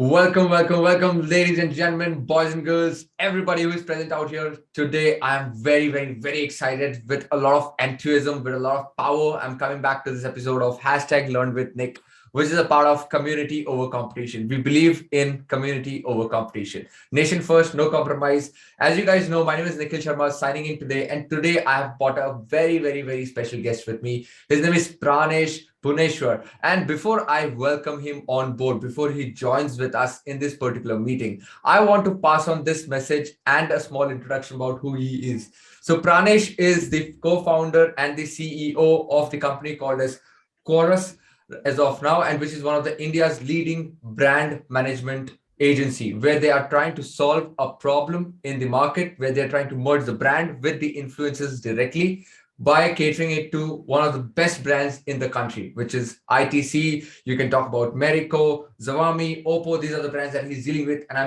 Welcome, ladies and gentlemen, boys and girls, everybody who is present out here today. I am very excited with a lot of enthusiasm, with a lot of power. I'm coming back to this episode of #LearnWithNik, which is a part of community over competition. We believe in community over competition. Nation first, no compromise. As you guys know, my name is Nikhil Sharma, signing in today. And today I have brought a very special guest with me. His name is Praanesh Bhuvneshwar. And before I welcome him on board, before he joins with us in this particular meeting, I want to pass on this message and a small introduction about who he is. So Praanesh is the co-founder and the CEO of the company called as Qoruz as of now, and which is one of the India's leading brand management agency, where they are trying to solve a problem in the market, where they're trying to merge the brand with the influencers directly by catering it to one of the best brands in the country, which is ITC. You can talk about Merico, Zawami, Oppo. These are the brands that he's dealing with. And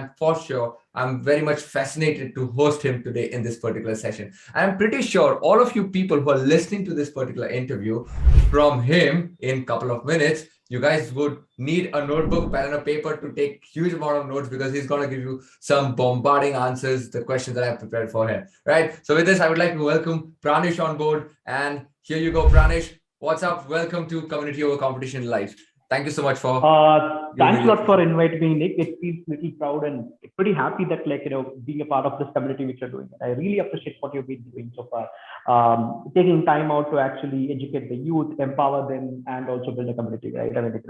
I'm very much fascinated to host him today in this particular session. I'm pretty sure all of you people who are listening to this particular interview from him in a couple of minutes, you guys would need a notebook, pen and a paper to take huge amount of notes, because he's going to give you some bombarding answers, the questions that I've prepared for him, right? So with this, I would like to welcome Praanesh on board. And here you go, Praanesh. What's up? Welcome to Community Over Competition Live. Thank you so much for thanks a lot for inviting me, Nick. It feels little proud and pretty happy that being a part of this community which you're doing. I really appreciate what you've been doing so far. Taking time out to actually educate the youth, empower them, and also build a community, right? I mean,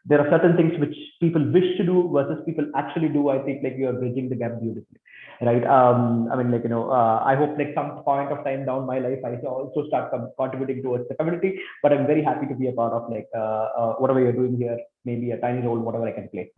there are certain things which people wish to do versus people actually do. I think you're bridging the gap beautifully, right? I hope some point of time down my life, I also start contributing towards the community. But I'm very happy to be a part of whatever you're doing here, maybe a tiny role, whatever I can play.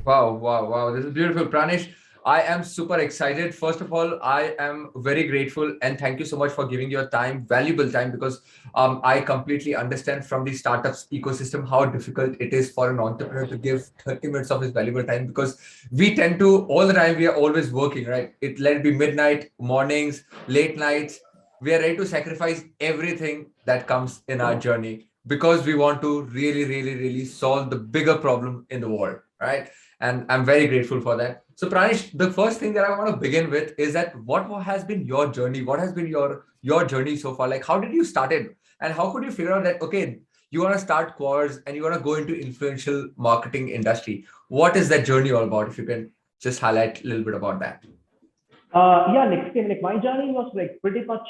Wow. This is beautiful. Praanesh, I am super excited. First of all, I am very grateful and thank you so much for giving your time, valuable time, because I completely understand from the startups ecosystem how difficult it is for an entrepreneur to give 30 minutes of his valuable time, because we tend to, all the time, we are always working, right? Let it be midnight, mornings, late nights. We are ready to sacrifice everything that comes in our journey because we want to really solve the bigger problem in the world, right? And I'm very grateful for that. So Pranish, the first thing that I want to begin with is that what has been your journey? What has been your journey so far? Like, how did you start it? And how could you figure out that, okay, you want to start Qoruz and you want to go into influential marketing industry? What is that journey all about? If you can just highlight a little bit about that. Yeah, my journey was pretty much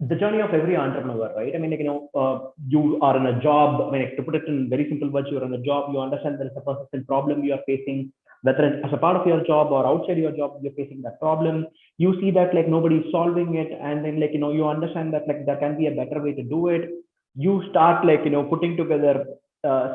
the journey of every entrepreneur, right? I mean, you are in a job. I mean, to put it in very simple words, you're in a job. You understand there is a persistent problem you are facing, whether it's as a part of your job or outside your job, you're facing that problem. You see that nobody is solving it, and then you understand that there can be a better way to do it. You start putting together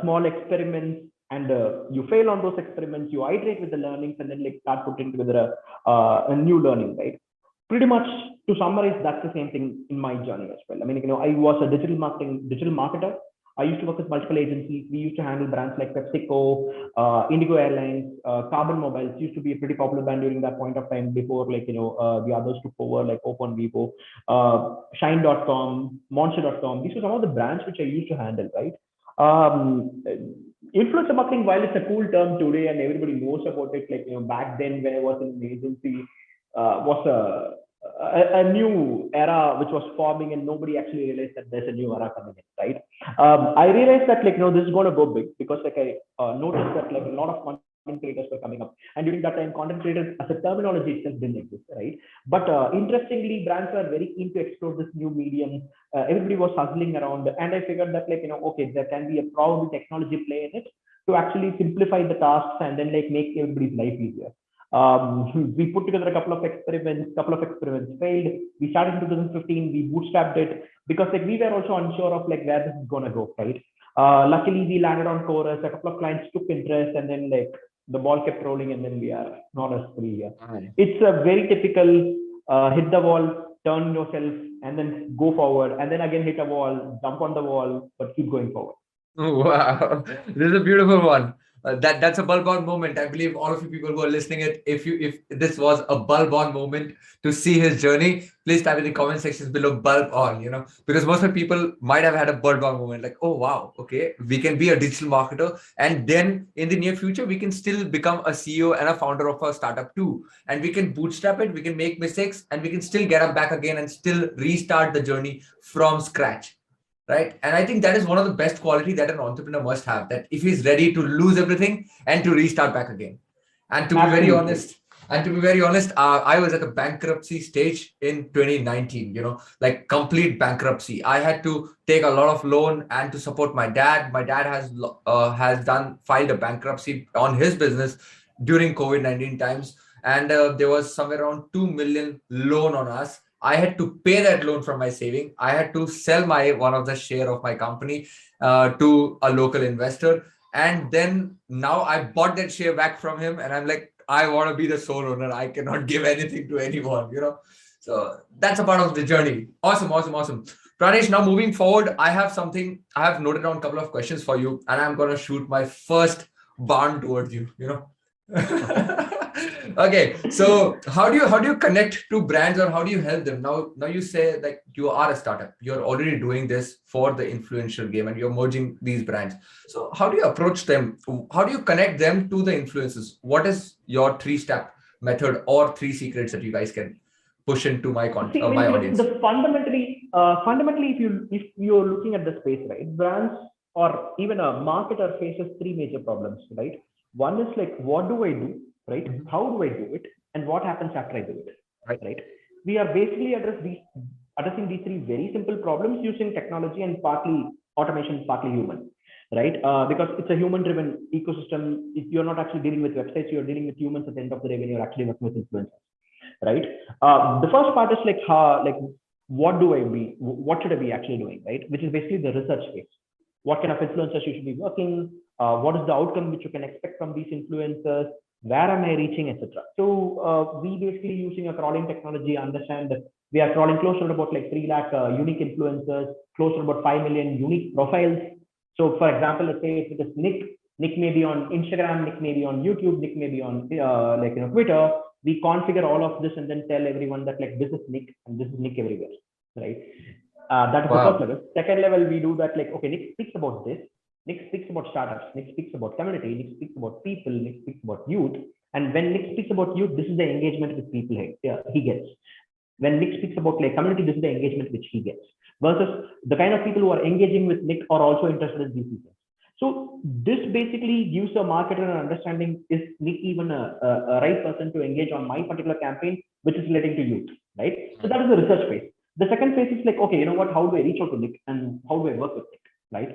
small experiments, and you fail on those experiments. You iterate with the learnings, and then start putting together a new learning, right? Pretty much to summarize, that's the same thing in my journey as well. I mean, I was a digital marketer. I used to work with multiple agencies. We used to handle brands like PepsiCo, Indigo Airlines, Carbon Mobiles used to be a pretty popular brand during that point of time before the others took over, like Oppo and Vivo, Shine.com, Monster.com. These were some of the brands which I used to handle, right? Influencer marketing, while it's a cool term today and everybody knows about it, back then when I was in an agency, was a new era which was forming, and nobody actually realized that there's a new era coming in, right? I realized that this is going to go big, because I noticed that a lot of content creators were coming up, and during that time content creators as a terminology itself didn't exist, right? But interestingly, brands were very keen to explore this new medium. Everybody was hustling around, and I figured that okay, there can be a probable technology play in it to actually simplify the tasks and then make everybody's life easier. We put together a couple of experiments failed. We started in 2015, we bootstrapped it because we were also unsure of where this is going to go, right? Luckily we landed on Qoruz. A couple of clients took interest, and then the ball kept rolling, and then we are not as free here. It's a very typical hit the wall, turn yourself, and then go forward, and then again hit a wall, jump on the wall, but keep going forward. Wow, this is a beautiful one. That's a bulb on moment. I believe all of you people who are listening it, if this was a bulb on moment to see his journey, please type in the comment sections below bulb on, because most of the people might have had a bulb on moment, like, oh wow, okay, we can be a digital marketer, and then in the near future we can still become a CEO and a founder of a startup too, and we can bootstrap it, we can make mistakes, and we can still get up back again and still restart the journey from scratch. Right. And I think that is one of the best quality that an entrepreneur must have, that if he's ready to lose everything and to restart back again. And to be very Absolutely. honest, I was at a bankruptcy stage in 2019, like complete bankruptcy. I had to take a lot of loan and to support my dad. My dad has filed a bankruptcy on his business during COVID-19 times. And there was somewhere around 2 million loan on us. I had to pay that loan from my saving. I had to sell one of the share of my company to a local investor. And then now I bought that share back from him, and I'm like, I want to be the sole owner. I cannot give anything to anyone. So that's a part of the journey. Awesome, awesome, awesome. Praanesh, now moving forward, I have noted down a couple of questions for you, and I'm gonna shoot my first barn towards you. Okay, so how do you connect to brands, or how do you help them? Now you say like you are a startup, you're already doing this for the influential game, and you're merging these brands. So how do you approach them? How do you connect them to the influencers? What is your 3-step method or 3 secrets that you guys can push into See, I my mean, audience? fundamentally, if you're looking at the space, right, brands or even a marketer faces three major problems, right? One is like, what do I do, right? How do I do it, and what happens after I do it, Right. right? We are basically addressing these three very simple problems using technology and partly automation, partly human, right? Because it's a human-driven ecosystem. If you're not actually dealing with websites, you're dealing with humans at the end of the day when you're actually working with influencers, right? The first part is like what do I be? What should I be actually doing, right? Which is basically the research phase. What kind of influencers you should be working? What is the outcome which you can expect from these influencers? Where am I reaching, etc. So we basically using a crawling technology understand that we are crawling close to about like 3 lakh unique influencers, close to about 5 million unique profiles. So for example, let's say if it is Nick may be on Instagram, Nick may be on YouTube, Nick may be on Twitter. We configure all of this and then tell everyone that like this is Nick and this is Nick everywhere, right? That is the first level. Second level, we do that like, okay, Nick speaks about this, Nick speaks about startups, Nick speaks about community, Nick speaks about people, Nick speaks about youth. And when Nick speaks about youth, this is the engagement with people he gets. When Nick speaks about like community, this is the engagement which he gets. Versus the kind of people who are engaging with Nick are also interested in these people. So this basically gives a marketer an understanding, is Nick even a right person to engage on my particular campaign, which is relating to youth, right? So that is the research phase. The second phase is like, okay, you know what, how do I reach out to Nick and how do I work with Nick, right?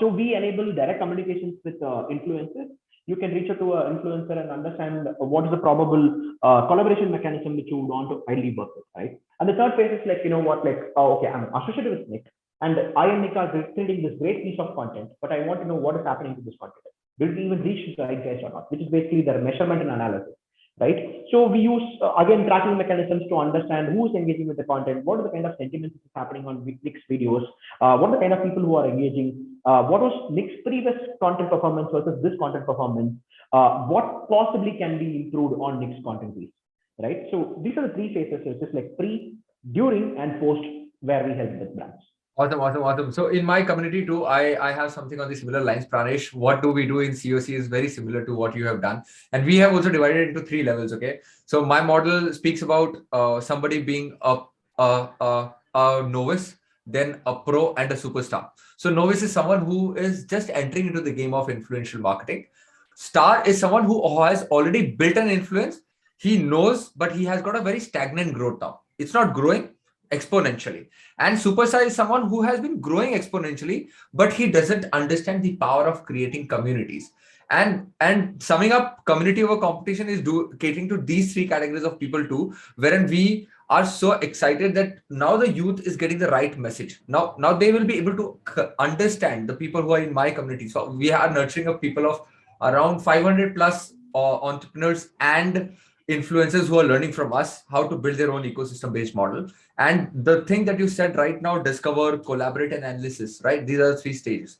So we enable direct communications with influencers. You can reach out to an influencer and understand what is the probable collaboration mechanism which you would want to ideally work with, right? And the third phase is like, you know what, like, oh, okay, I'm associated with Nick. And I and Nick are creating this great piece of content, but I want to know what is happening to this content. Will it even reach the right guys or not? Which is basically the measurement and analysis, right? So we use again tracking mechanisms to understand who is engaging with the content, what are the kind of sentiments happening on Nick's videos, what are the kind of people who are engaging, what was Nick's previous content performance versus this content performance, what possibly can be improved on Nick's content piece, right? So these are the three phases. So it's just like pre, during, and post, where we help with brands. Awesome, awesome, awesome. So in my community too, I have something on the similar lines, Pranesh. What do we do in COC is very similar to what you have done. And we have also divided into 3 levels, okay? So my model speaks about somebody being a novice, then a pro and a superstar. So novice is someone who is just entering into the game of influential marketing. Star is someone who has already built an influence. He knows, but he has got a very stagnant growth now. It's not growing exponentially. And superstar is someone who has been growing exponentially, but he doesn't understand the power of creating communities. And summing up, community over competition is catering to these 3 categories of people too, wherein we are so excited that now the youth is getting the right message. Now they will be able to understand the people who are in my community. So we are nurturing a people of around 500 plus entrepreneurs and influencers who are learning from us how to build their own ecosystem based model. And the thing that you said right now, discover, collaborate, and analysis, right? These are the 3 stages.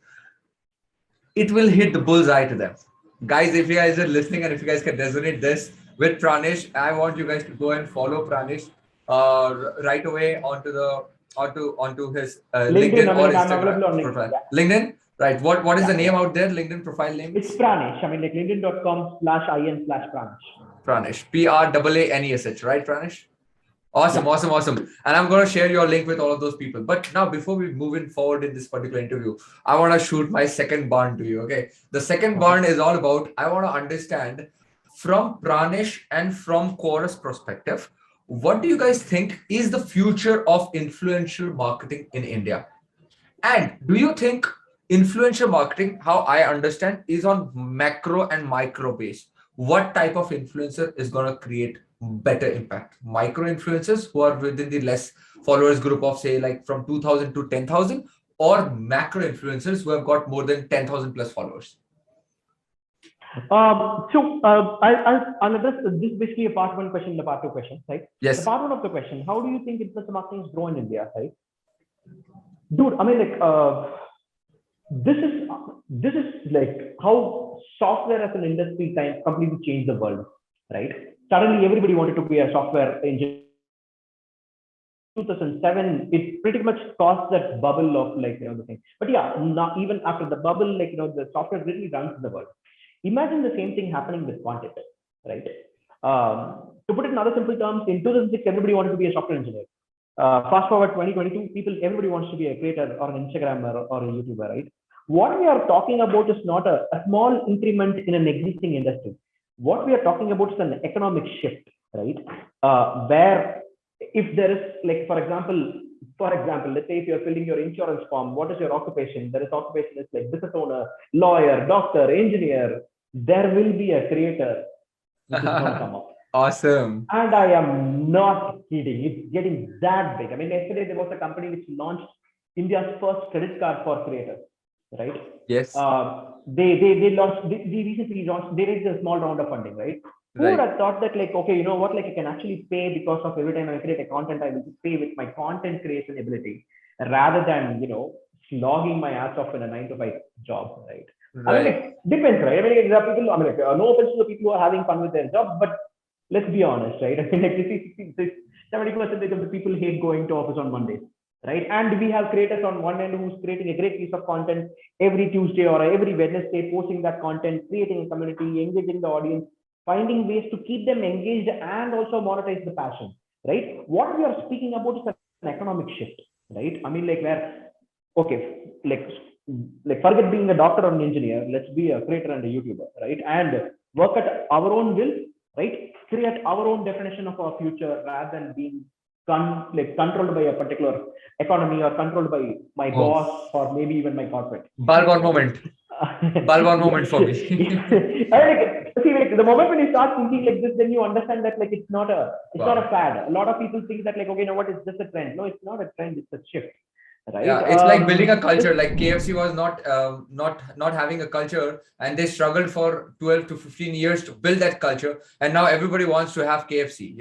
It will hit the bullseye to them. Guys, if you guys are listening and if you guys can resonate this with Praanesh, I want you guys to go and follow Praanesh right away onto his LinkedIn, LinkedIn I mean, or like I'm Instagram available on LinkedIn. profile. Yeah. LinkedIn, right? What is the Yeah. name Yeah. out there? LinkedIn profile name It's is Praanesh. I mean, like linkedin.com/in/Praanesh. Praanesh. Praanesh, right, Praanesh? Awesome, Yeah. awesome, awesome. And I'm going to share your link with all of those people. But now, before we move in forward in this particular interview, I want to shoot my second barn to you. Okay. The second Okay. barn is all about, I want to understand from Praanesh and from Qoruz perspective, what do you guys think is the future of influential marketing in India? And do you think influential marketing, how I understand, is on macro and micro base? What type of influencer is going to create better impact? Micro influencers who are within the less followers group of, say, like from 2000 to 10,000, or macro influencers who have got more than 10,000 plus followers? I'll address this basically a part one question, the part two question, right? The Yes. part one of the question: how do you think influencer marketing is grow in India, right? Dude, I mean, like, this is like how software as an industry kind completely changed the world, right? Suddenly, everybody wanted to be a software engineer. 2007, it pretty much caused that bubble of like the thing. But yeah, not even after the bubble, like the software really runs the world. Imagine the same thing happening with content, right? To put it in other simple terms, in 2006, everybody wanted to be a software engineer. Fast forward 2022, everybody wants to be a creator or an Instagrammer or a YouTuber, right? What we are talking about is not a small increment in an existing industry. What we are talking about is an economic shift, right? Where if there is like, for example, let's say if you're filling your insurance form, what is your occupation? There is occupation is like business owner, lawyer, doctor, engineer. There will be a creator which is going to come up. Awesome. And I am not kidding. It's getting that big. I mean, yesterday there was a company which launched India's first credit card for creators, right? Yes. They launched. They recently launched. They raised a small round of funding, right? Who would Right. have thought that, like, okay, you know what, like, I can actually pay because of every time I create a content, I will pay with my content creation ability rather than slogging my ass off in a 9 to 5 job, right? I mean, Right. it depends, right? I mean, like, there are people. I mean, like, no offense to the people who are having fun with their jobs, but let's be honest, right? I mean, like, 70% of the people hate going to office on Mondays, right? And we have creators on one end who's creating a great piece of content every Tuesday or every Wednesday, posting that content, creating a community, engaging the audience, finding ways to keep them engaged and also monetize the passion, right? What we are speaking about is an economic shift, right? I mean, like, where, okay, like forget being a doctor or an engineer, let's be a creator and a YouTuber, right? And work at our own will, right? Create our own definition of our future rather than being controlled by a particular economy or controlled by my Oh, boss or maybe even my corporate, Balgon right? moment. Balgon moment for me. See, like, the moment when you start thinking like this, then you understand that, like, it's not a Wow. fad. A lot of people think that, like, okay, you know what, it's just a trend. No, it's not a trend, it's a shift, right? Yeah, it's like building a This culture. Like KFC was not having a culture, and they struggled for 12 to 15 years to build that culture. And now everybody wants to have KFC.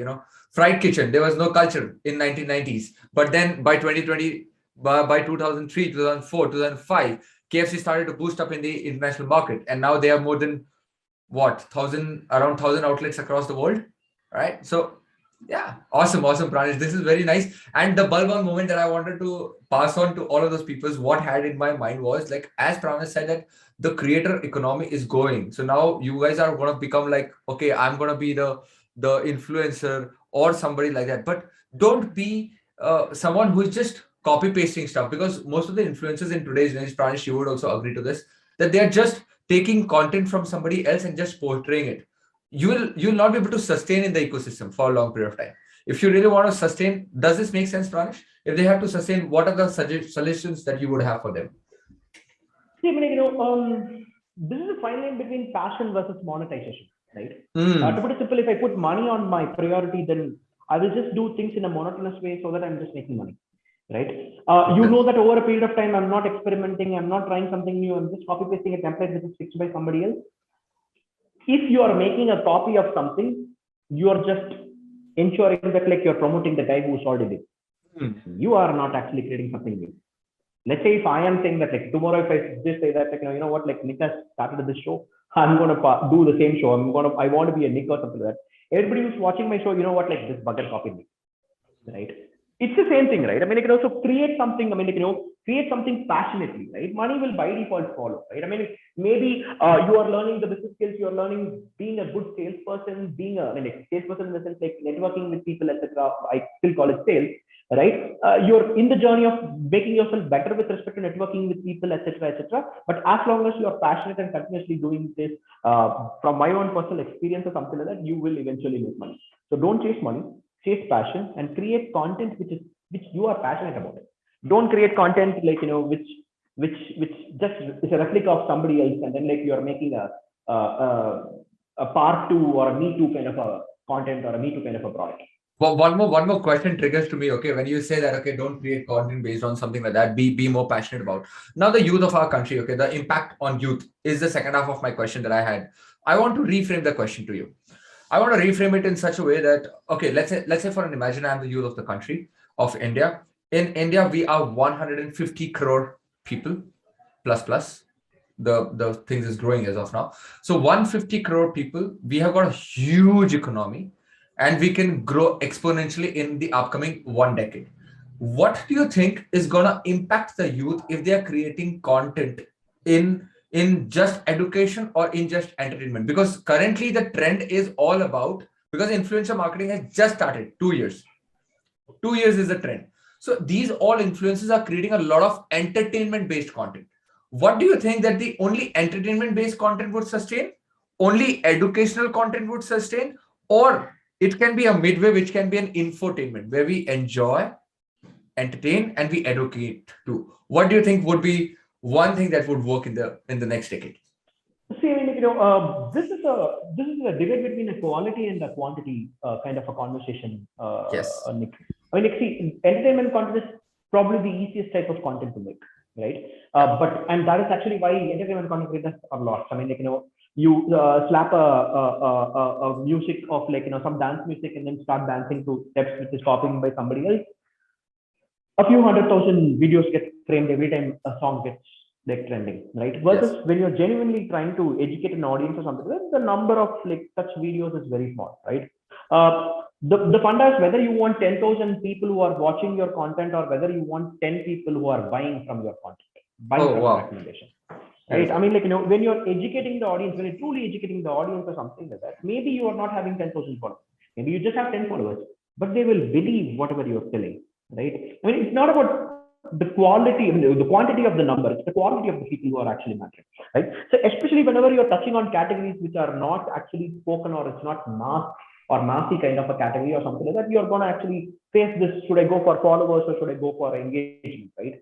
Fried kitchen. There was no culture in 1990s, but then by 2020, by 2003, 2004, 2005, KFC started to boost up in the international market, and now they have more than what thousand around 1,000 outlets across the world, right? So yeah, awesome, awesome, Pranish. This is very nice. And the bulb on moment that I wanted to pass on to all of those people, what had in my mind was like, as Pranish said, that the creator economy is going. So now you guys are going to become like, okay, I'm going to be the influencer or somebody like that. But don't be someone who is just copy pasting stuff, because most of the influencers in today's age, Pranish, you would also agree to this, that they are just taking content from somebody else and just portraying it. You'll not be able to sustain in the ecosystem for a long period of time. If you really want to sustain, does this make sense, Pranish? If they have to sustain, what are the suggestions that you would have for them? See, I mean, this is a fine line between passion versus monetization, right? To Mm. put it simple, if I put money on my priority, then I will just do things in a monotonous way so that I'm just making money, right? You Okay. know that over a period of time, I'm not experimenting, I'm not trying something new, I'm just copy pasting a template which is fixed by somebody else. If you are making a copy of something, you are just ensuring that, like, you're promoting the guy who's already there. Mm. You are not actually creating something new, Let's say if I am saying that like tomorrow, if I just say that like, you know what, like Nick has started this show, I'm gonna do the same show. I want to be a Nick or something like that. Everybody who's watching my show, you know what, like this bugger copied me, right? It's the same thing, right? I mean, you can also create something. I mean, create something passionately, right? Money will by default follow, right? I mean, maybe you are learning the business skills, you are learning being a good salesperson, being a, I mean, salesperson in the sense like networking with people, etc. I still call it sales, right? You're in the journey of making yourself better with respect to networking with people, etc., etc. But as long as you are passionate and continuously doing this, from my own personal experience or something like that, you will eventually make money. So don't chase money, chase passion, and create content which you are passionate about it. Don't create content like which just is a replica of somebody else, and then like you are making a part two or a me too kind of a content or a me too kind of a product. Well, one more question triggers to me. Okay, when you say that, okay, don't create content based on something like that. Be more passionate about. Now, the youth of our country. Okay, the impact on youth is the second half of my question that I had. I want to reframe the question to you. I want to reframe it in such a way that, okay, let's say for an imagine I'm the youth of the country of India. In India, we are 150 crore people plus. The things is growing as of now. So 150 crore people, we have got a huge economy, and we can grow exponentially in the upcoming 1 decade. What do you think is gonna impact the youth if they are creating content in just education or in just entertainment? Because currently the trend is all about, because influencer marketing has just started 2 years. 2 years is the trend. So these all influencers are creating a lot of entertainment based content. What do you think that the only entertainment based content would sustain? Only educational content would sustain? Or it can be a midway, which can be an infotainment where we enjoy, entertain, and we educate too. What do you think would be one thing that would work in the next decade? See, I mean, this is a debate between a quality and a quantity kind of a conversation, Yes. Nick. I mean, like, see, entertainment content is probably the easiest type of content to make, right? But and that is actually why entertainment content creators are lost. I mean, like you slap a music of like some dance music and then start dancing to steps which is copied by somebody else. A few 100,000 videos get framed every time a song gets like trending, right? Yes. Versus when you're genuinely trying to educate an audience or something, the number of like such videos is very small, right? The funda is whether you want 10,000 people who are watching your content or whether you want 10 people who are buying from your content, buying Oh from your wow. recommendation, right? I Beautiful. mean, like when you're educating the audience, when you're truly educating the audience or something like that, maybe you are not having 10,000 followers, maybe you just have 10 followers, but they will believe whatever you're telling, right? I mean, it's not about the quality, I mean, the quantity of the number, it's the quality of the people who are actually mattering, right? So especially whenever you're touching on categories which are not actually spoken or it's not mass or massy kind of a category or something like that, you're going to actually face this: should I go for followers or should I go for engagement, right?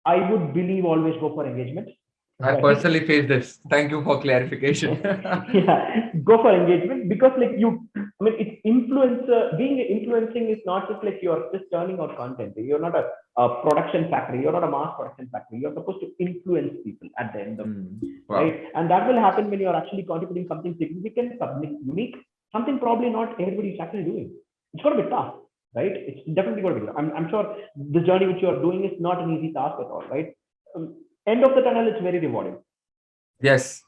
I would believe always go for engagement, I right? personally face this. Thank you for clarification. Yeah, go for engagement because like I mean, it's influencer. Being influencing is not just like you're just turning out content. You're not a production factory. You're not a mass production factory. You're supposed to influence people at the end of it, Wow. right? And that will happen when you're actually contributing something significant, something unique, something probably not everybody's actually doing. It's going to be tough, right? It's definitely going to be tough. I'm sure the journey which you're doing is not an easy task at all, right? End of the tunnel, it's very rewarding. Yes.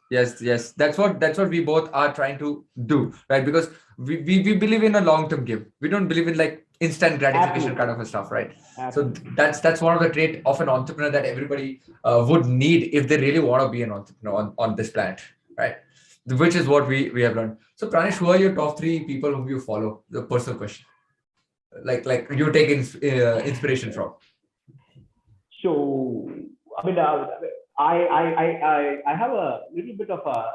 That's what we both are trying to do, right? Because we believe in a long-term give. We don't believe in like instant gratification kind Absolutely. of a stuff, right? So Absolutely. that's one of the trait of an entrepreneur that everybody would need if they really want to be an entrepreneur on this planet, right? Which is what we have learned. So Pranish, who are your top three people whom you follow? The personal question, like you take inspiration from. So, I mean, I have a little bit of a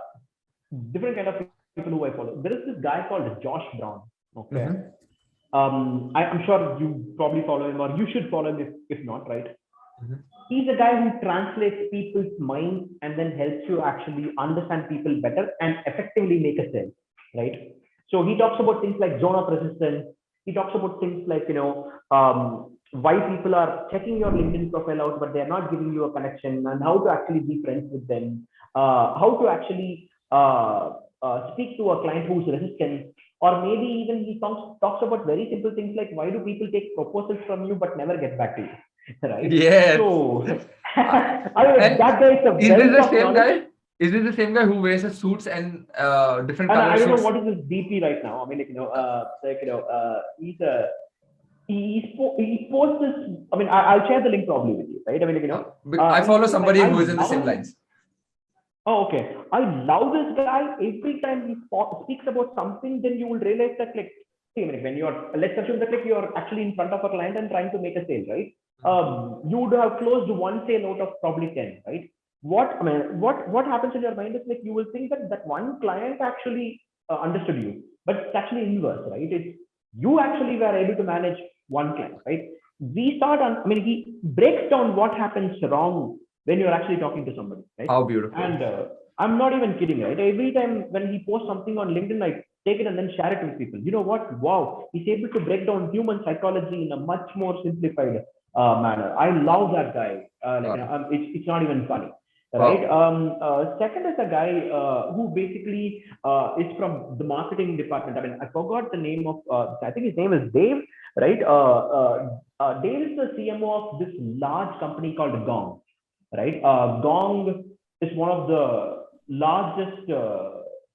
different kind of people who I follow. There is this guy called Josh Brown. Okay. Mm-hmm. I'm sure you probably follow him or you should follow him if not, right? Mm-hmm. He's a guy who translates people's minds and then helps you actually understand people better and effectively make a sale, right? So he talks about things like zone of resistance. He talks about things like why people are checking your LinkedIn profile out but they're not giving you a connection, and how to actually be friends with them, how to actually speak to a client who's resistant, or maybe even he talks about very simple things like why do people take proposals from you but never get back to you, right? Yes. So, I mean, And that guy is a is this wealth the of same knowledge. guy? Is this the same guy who wears the suits and different And colored I don't know suits? what is his DP right now. I mean, he's a he posts this. I mean, I'll share the link probably with you, right? I mean, I follow like somebody I who is in the same love. lines. Oh, okay. I love this guy. Every time he speaks about something, then you will realize that, like, see, I mean, when you're, let's assume that, like, you're actually in front of a client and trying to make a sale, right? You would have closed one sale out of probably 10, right? What happens in your mind is, like, you will think that that one client actually understood you, but it's actually inverse, right? It's you actually were able to manage one client, right? We start on, I mean, he breaks down what happens wrong when you're actually talking to somebody, right? How beautiful. And I'm not even kidding, right? Every time when he posts something on LinkedIn, I take it and then share it with people. You know what? Wow, he's able to break down human psychology in a much more simplified manner. I love that guy. It's not even funny, right? Wow. Second is a guy who basically is from the marketing department. I mean, I forgot the name of. I think his name is Dave, right? Dave is the CMO of this large company called Gong, right? Gong is one of the largest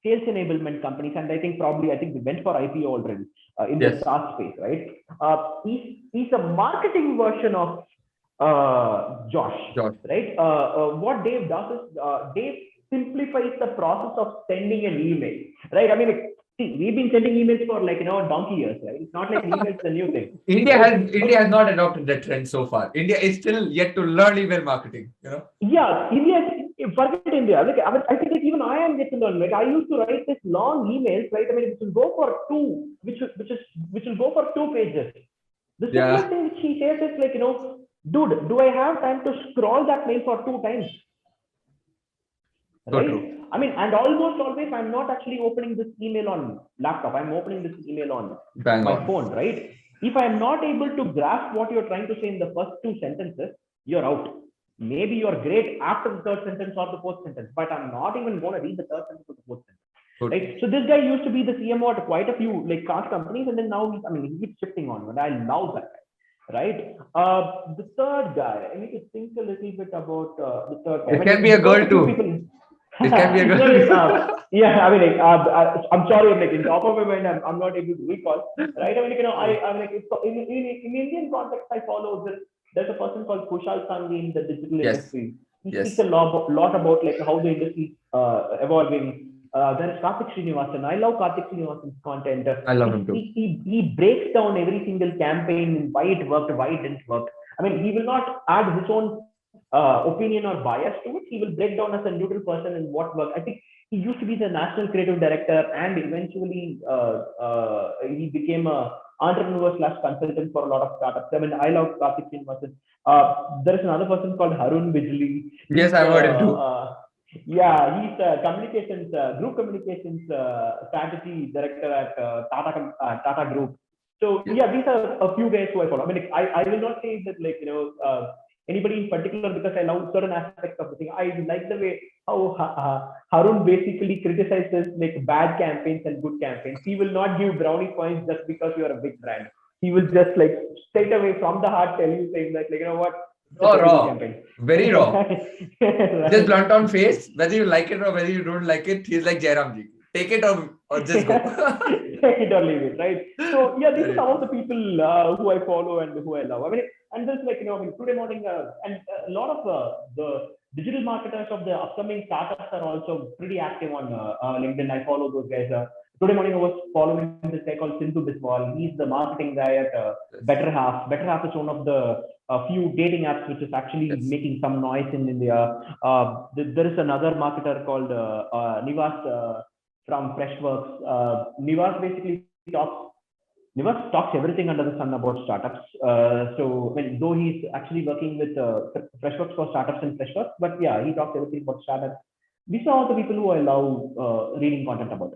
sales enablement companies, and I think they went for IPO already in the Yes. SaaS space, right? He's a marketing version of Josh, Josh. right? What Dave does is Dave simplifies the process of sending an email, right? I mean, see, we've been sending emails for, like, donkey years, right? It's not like an email is a new thing, right? India has not adopted that trend so far. India is still yet to learn email marketing. Yeah, India, forget India. Like, I think, like, even I am yet to learn. Like, I used to write this long emails, right? I mean, which will go for which will go for 2 pages. The Yeah. simplest thing which he says is, like, dude, do I have time to scroll that mail for 2 times? So Right? true. I mean, and almost always I'm not actually opening this email on laptop. I'm opening this email on Bang my on. phone, right? If I'm not able to grasp what you're trying to say in the first 2 sentences, you're out. Maybe you're great after the third sentence or the fourth sentence, but I'm not even going to read the third sentence or the fourth sentence. So Right? So this guy used to be the CMO at quite a few, like, SaaS companies, and then now he keeps shifting on. And I love that guy, right? The third guy, I need to think a little bit about the third guy. I It can be mean, a quite girl a few too. people. It can be a girl No, like, too. yeah, I mean, like, I'm sorry, I'm like, in top of my mind, I'm not able to recall, right? I mean, like, I'm like, in Indian context, I follow this. There's a person called Kushal Sanghi in the digital Yes. industry. He speaks a Yes. lot about, like, how the industry is evolving. There's Karthik Srinivasan. I love Karthik Srinivasan's content. I love him too. He breaks down every single campaign and why it worked, why it didn't work. I mean, he will not add his own opinion or bias to it. He will break down as a neutral person and what worked. I think he used to be the national creative director, and eventually he became a entrepreneur slash consultant for a lot of startups. I mean, I love Karthik Srinivasan. There is another person called Harun Bijli. Yes, I've heard him too. Yeah, he's communications, group communications strategy director at Tata Group. So Yes. yeah, these are a few guys who I follow. I mean, I will not say that, like, anybody in particular, because I love certain aspects of the thing. I like the way how Harun basically criticizes, like, bad campaigns and good campaigns. He will not give brownie points just because you are a big brand. He will just, like, straight away from the heart tell you, saying that, like, what, it's a Oh, terrible raw. campaign. Very raw. Just Right. blunt on face, whether you like it or whether you don't like it, he's like Jairam ji. Take it or just go. Take it or leave it, right? So yeah, these are Very some of true. the people who I follow and who I love. I mean, and there's, like, I mean, today morning, and a lot of the digital marketers of the upcoming startups are also pretty active on LinkedIn. I follow those guys. Today morning, I was following this guy called Sindhu Biswal. He's the marketing guy at Yes. Better Half. Better Half is one of the few dating apps which is actually Yes. making some noise in India. There is another marketer called Nivas from Freshworks. Nivas talks everything under the sun about startups. So, I mean, though he's actually working with Freshworks for startups and Freshworks, but yeah, he talks everything about startups. These are all the people who I love reading content about.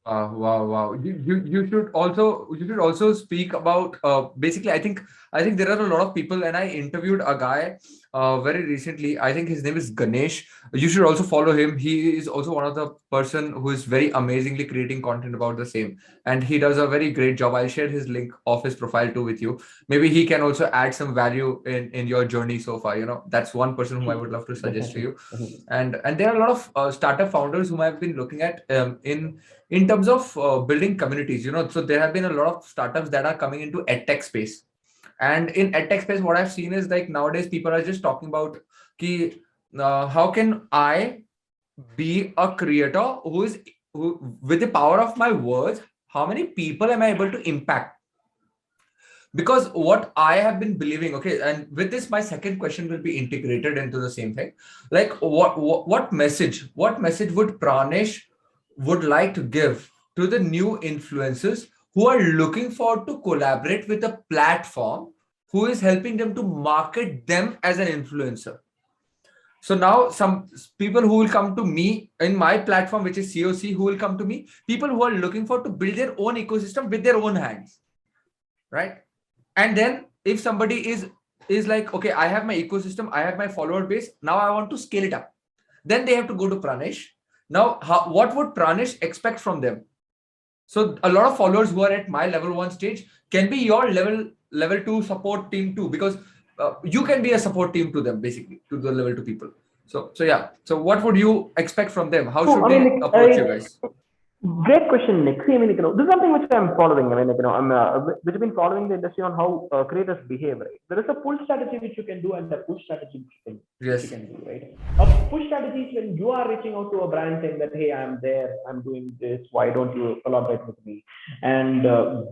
Wow. You should also speak about basically I think there are a lot of people, and I interviewed a guy very recently. I think his name is Ganesh. You should also follow him. He is also one of the person who is very amazingly creating content about the same, and he does a very great job. I'll share his link of his profile too with you. Maybe he can also add some value in your journey so far. That's one person whom I would love to suggest to Definitely. you. And there are a lot of startup founders whom I've been looking at in terms of building communities. So there have been a lot of startups that are coming into edtech space. And in edtech space, what I've seen is like nowadays people are just talking about how can I be a creator who with the power of my words, how many people am I able to impact? Because what I have been believing, okay, and with this, my second question will be integrated into the same thing. Like, what message would Pranesh would like to give to the new influencers who are looking forward to collaborate with a platform who is helping them to market them as an influencer? So now some people who will come to me in my platform, which is COC, who will come to me, people who are looking for to build their own ecosystem with their own hands, right? And then if somebody is like, okay, I have my ecosystem, I have my follower base, now I want to scale it up, then they have to go to Pranesh. Now what would Pranesh expect from them? So a lot of followers who are at my level 1 stage can be your level 2 support team too, because you can be a support team to them, basically, to the level 2 people. So yeah, so what would you expect from them? How So, should I mean, they like, approach you guys? great question, Nick. See, I mean, this is something which I'm following. I mean, which have been following the industry on how creators behave, right? There is a pull strategy which you can do and a push strategy which you Yes. can do, right? A push strategy is when you are reaching out to a brand saying that, hey, I'm there, I'm doing this, why don't you collaborate with me? And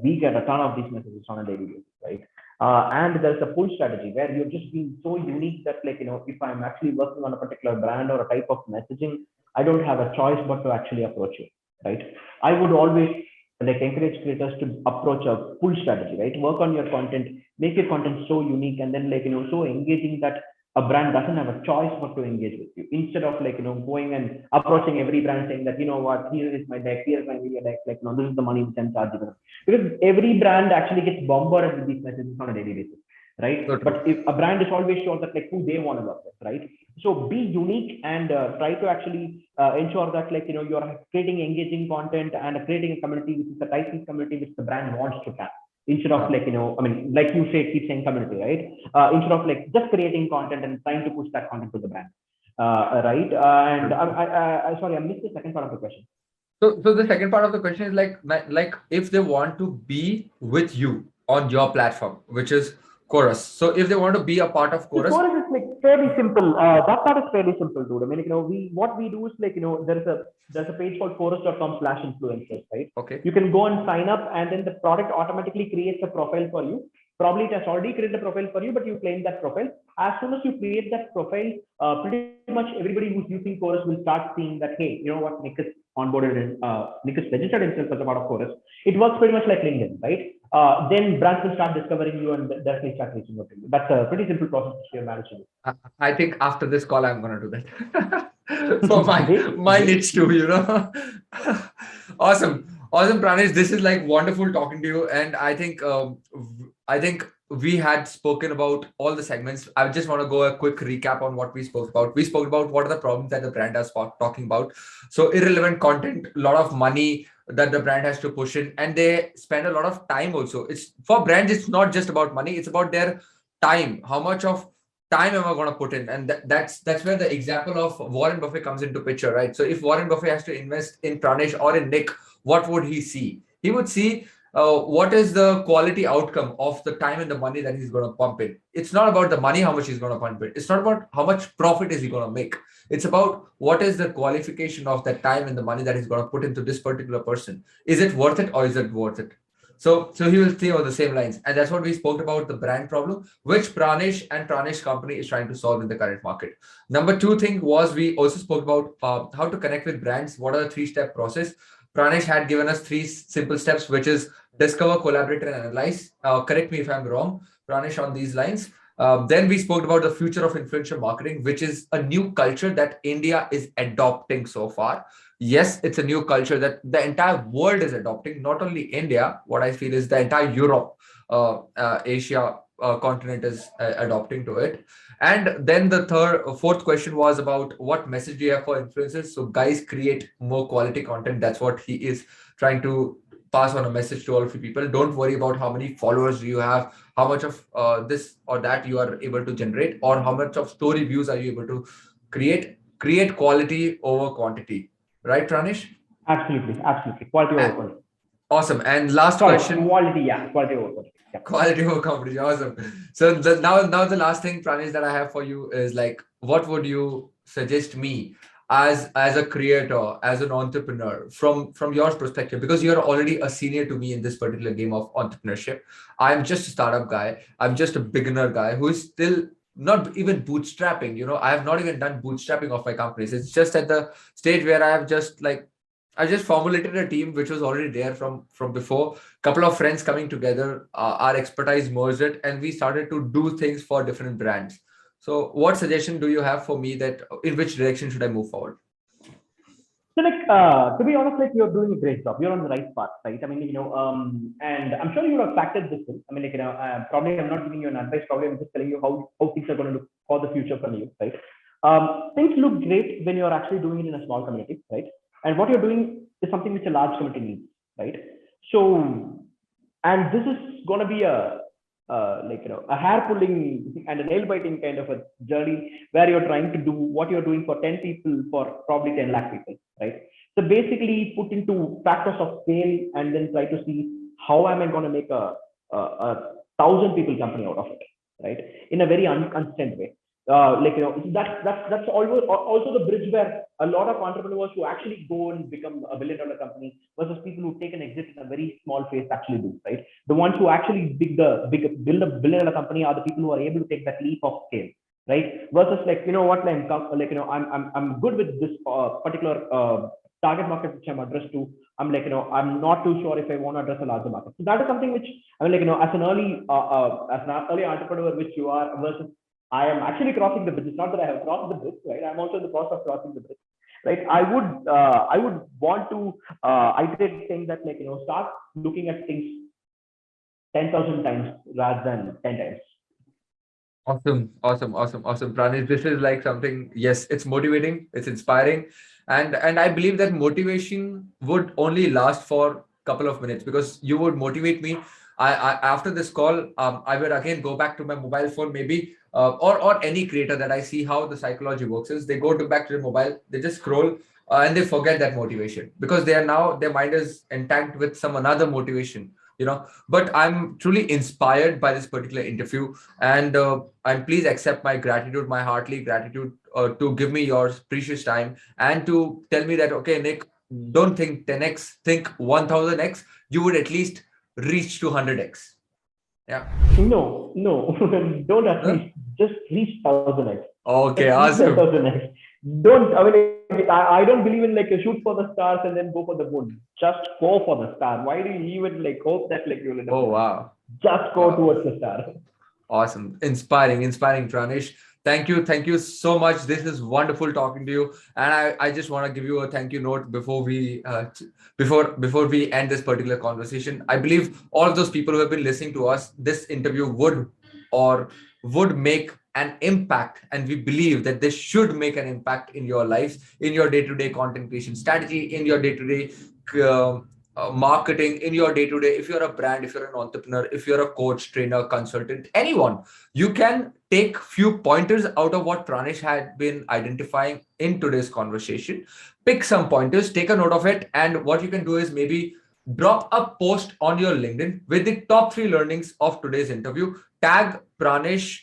we get a ton of these messages on a daily basis, right? And there's a pull strategy where you're just being so unique that, like, if I'm actually working on a particular brand or a type of messaging, I don't have a choice but to actually approach you, right? I would always like encourage creators to approach a pull strategy, right? Work on your content, make your content so unique and then, like, so engaging that a brand doesn't have a choice but to engage with you. Instead of, like, going and approaching every brand saying that, what, here is my deck, here's my media deck, like, no, this is the money which I'm charging. Because every brand actually gets bombarded with these messages on a daily basis, right? So true. But if a brand is always sure that, like, who they want to work with, right? So be unique and try to actually ensure that, like, you're creating engaging content and creating a community which is the type of community which the brand wants to have. Instead of, like, I mean, like you say, keep saying community, right? Instead of, like, just creating content and trying to push that content to the brand, right? And sorry, I missed the second part of the question. So the second part of the question is like if they want to be with you on your platform, which is Chorus. So if they want to be a part of The Chorus, Qoruz is like fairly simple. That part is fairly simple, dude. I mean, we what we do is, like, there's a page called chorus.com/influencers, right? okay, You can go and sign up, and then the product automatically creates a profile for you. Probably it has already created a profile for you, but you claim that profile. As soon as you create that profile, pretty much everybody who's using Chorus will start seeing that, hey, you know what, Nick is onboarded and Nick is registered himself as a part of Chorus. It works pretty much like LinkedIn, right? Then brands will start discovering you and directly start reaching out to you. That's a pretty simple process which we are managing. I think after this call I'm gonna do that for Great, my great. niche too. Awesome, Pranesh. This is like wonderful talking to you, and I think we had spoken about all the segments. I just want to go a quick recap on what we spoke about. We spoke about what are the problems that the brand is talking about. So irrelevant content, a lot of money that the brand has to push in, and they spend a lot of time also. It's for brands, it's not just about money, it's about their time. How much of time am I going to put in? And that's where the example of Warren Buffett comes into picture, right? So if Warren Buffett has to invest in Pranesh or in Nick, what would he see? He would see what is the quality outcome of the time and the money that he's going to pump in. It's not about the money, how much he's going to pump in. It's not about how much profit is he going to make. It's about what is the qualification of that time and the money that he's going to put into this particular person. Is it worth it or is it worth it? So he will stay on the same lines. And that's what we spoke about, the brand problem, which Pranesh and Pranesh company is trying to solve in the current market. Number two thing was we also spoke about how to connect with brands. What are the 3-step process? Pranesh had given us 3 simple steps, which is discover, collaborate, and analyze. Correct me if I'm wrong, Pranesh, on these lines. Then we spoke about the future of influencer marketing, which is a new culture that India is adopting so far. Yes, it's a new culture that the entire world is adopting, not only India. What I feel is the entire Europe, Asia, continent is adopting to it. And then the fourth question was about what message do you have for influencers? So guys, create more quality content. That's what he is trying to pass on a message to all of you people. Don't worry about how many followers you have, how much of this or that you are able to generate, or how much of story views are you able to create. Create quality over quantity. Right, Pranish? Absolutely, absolutely. Quality over quantity. Awesome. And last Sorry, question. quality, yeah, quality over quantity. Yeah. Quality over competition. Awesome. So now the last thing, Pranish, that I have for you is like, what would you suggest me as a creator, as an entrepreneur, from your perspective? Because you're already a senior to me in this particular game of entrepreneurship. I'm just a startup guy. I'm just a beginner guy who is still not even bootstrapping. I have not even done bootstrapping of my companies. It's just at the stage where I just formulated a team which was already there from before. Couple of friends coming together, our expertise merged it, and we started to do things for different brands. So, what suggestion do you have for me that in which direction should I move forward? So to be honest, you're doing a great job. You're on the right path, right? I mean, and I'm sure you would have factored this in. I mean, probably I'm not giving you an advice. Probably I'm just telling you how things are going to look for the future from you, right? Things look great when you're actually doing it in a small community, right? And what you're doing is something which a large community needs, right? So, and this is going to be a hair pulling and a nail biting kind of a journey where you're trying to do what you're doing for 10 people for probably 10 lakh people, right? So basically put into factors of scale and then try to see how am I going to make a 1,000 people company out of it, right? In a very consistent way. That's always also the bridge where a lot of entrepreneurs who actually go and become a $1 billion company versus people who take an exit in a very small phase actually do, right? The ones who actually build a $1 billion company are the people who are able to take that leap of scale, right? Versus I'm good with this particular target market which I'm addressed to. I'm not too sure if I want to address a larger market. So that is something which as an early entrepreneur which you are versus I am actually crossing the bridge. It's not that I have crossed the bridge, right? I'm also in the process of crossing the bridge, right? I would want to iterate saying that start looking at things 10,000 times rather than 10 times. Awesome, Pranish. This is like something. Yes, it's motivating. It's inspiring, and I believe that motivation would only last for a couple of minutes because you would motivate me. I after this call, I will again go back to my mobile phone, maybe, or any creator that I see how the psychology works is they go back to the mobile, they just scroll, and they forget that motivation because they are now their mind is intact with some another motivation. But I'm truly inspired by this particular interview, and please accept my gratitude, my heartly gratitude, to give me your precious time and to tell me that, okay, Nick, don't think 10x, think 1000x. You would at least reach to 100x. Yeah. No, don't at Huh? least just reach 1,000x. Okay, Just reach the awesome. 1,000x. Don't. I don't believe in a shoot for the stars and then go for the moon. Just go for the star. Why do you even hope that you'll end up? Oh, wow. Just go towards the star. Awesome. Inspiring, Pranish. Thank you so much. This is wonderful talking to you. And I just want to give you a thank you note before we end this particular conversation. I believe all of those people who have been listening to us, this interview would make an impact. And we believe that this should make an impact in your lives, in your day-to-day content creation strategy, in your day-to-day marketing, in your day-to-day. If you're a brand, if you're an entrepreneur, if you're a coach, trainer, consultant, anyone, you can take few pointers out of what Pranish had been identifying in today's conversation. Pick some pointers, take a note of it, and what you can do is maybe drop a post on your LinkedIn with the top 3 learnings of today's interview. Tag Pranish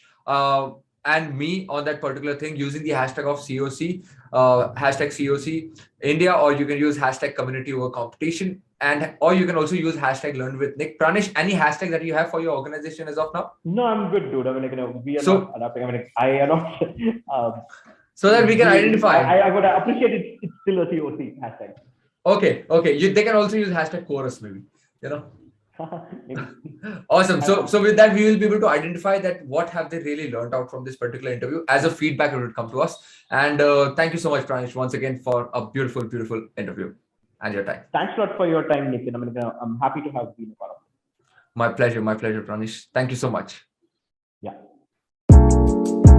and me on that particular thing using the hashtag of COC, hashtag COC India, or you can use hashtag community over competition, or you can also use hashtag LearnWithNik. Pranish, any hashtag that you have for your organization as of now? No, I'm good, dude. We are So, not adapting. I am not. so that we can identify. I would appreciate it. It's still a COC hashtag. Okay. They can also use hashtag Qoruz, maybe. Awesome. So with that, we will be able to identify that what have they really learned out from this particular interview as a feedback it would come to us. And thank you so much, Pranish, once again for a beautiful interview and your time. Thanks a lot for your time, Nitin. I'm happy to have been a part of it. My pleasure, Pranish. Thank you so much. Yeah.